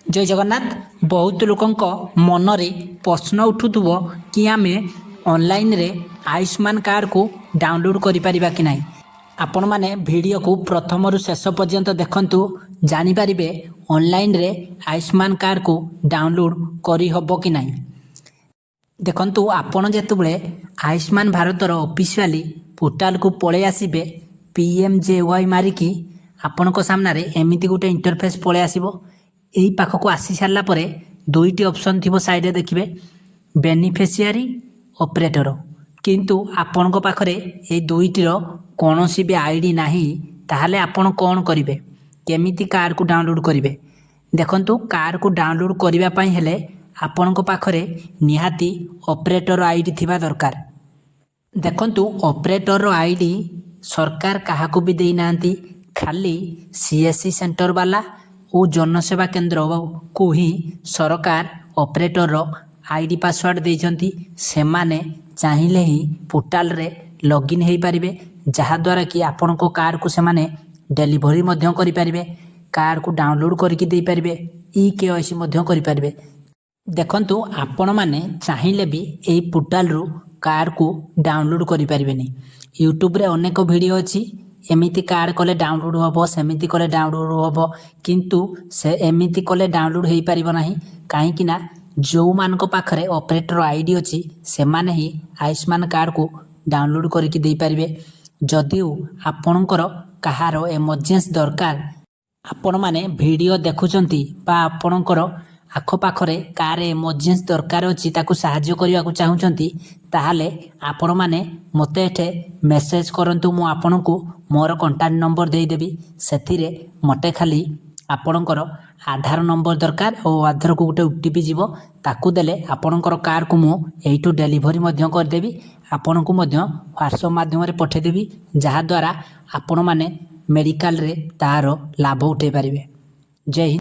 जय जगन्नाथ। बहुत लोकंक मनरे प्रश्न उठुथुबो कि आमे ऑनलाइन रे आयुष्मान कार्ड को डाउनलोड करि परिबा कि नाही। आपण माने वीडियो को प्रथम रु शेष पर्यंत देखंतु, जानि परिबे ऑनलाइन रे आयुष्मान कार्ड को डाउनलोड करि हबो कि नाही। देखंतु आपण जेतबेले आयुष्मान भारतर ऑफिशियली पोर्टल को पळे आसीबे, PMJY मारिकी आपणको सामने रे एमिति गोटे इंटरफेस पळे आसीबो। एही पाखको आसी सारला परे दुईटी ऑप्शन थिबो साइड देखिबे, बेनिफिशियरी ऑपरेटर। किंतु आपणको पाखरे ए दुईटीर कोनोसी भी आईडी नाही, ताहाले आपण कोन करिवे, केमिति कार्ड को डाउनलोड करिवे। देखंतु कार्ड को डाउनलोड करिवा पई हेले आपणको पाखरे निहाती ऑपरेटर आईडी थिबा दरकार। देखंतु ऑपरेटर आईडी सरकार काहाकू भी देई नांती, खाली CSC सेंटर वाला और जनसेवा केंद्र को ही सरकार ऑपरेटर आईडी पासवर्ड देइछंती। सेमाने चाहिले ही पोर्टल रे लॉगिन हेई परिबे, जहा द्वारा कि आपन को कार्ड को सेमाने डिलीवरी मध्य करि परिबे, कार्ड को डाउनलोड करके देई परिबे, KYC मध्य करि परिबे। देखंतु आपण माने चाहिले भी एई पोर्टल रु कार्ड को डाउनलोड करि परिबेनी। यूट्यूब रे अनेक वीडियो अछि, एमिति कार्ड कले डाउनलोड होबो, सेमिति कले डाउनलोड होबो, किंतु से एमिति कले डाउनलोड हेई परिबो नाही। काहे कि ना जो मानको पाखरे ऑपरेटर आईडी अछि, से माने ही आयुष्मान कार्ड को डाउनलोड करके देई परिबे। जदिও आपणकर कहार इमरजेंसी दरकार, आपण माने वीडियो देखुचंती बा आपणकर आख पाखरे कार इमरजेंसी दरकार अछि, ताकू सहाय्य करिया को चाहुचंती, ताहाले आपण माने मते एठे मेसेज करंतु। मु आपणको मोर कांटेक्ट नंबर देई देबी, सेथिरे मते खाली आपणकर आधार नंबर दरकार और आधार को गोटे OTP जीवो, ताकू देले आपणकर कार्ड को मु एइटू डिलीवरी मध्य कर देबी। आपण को मध्य व्हाट्सएप माध्यम रे पठे देबी, जहा द्वारा आपण माने मेडिकल रे तार लाभ उठे पारिबे। जय हिंद।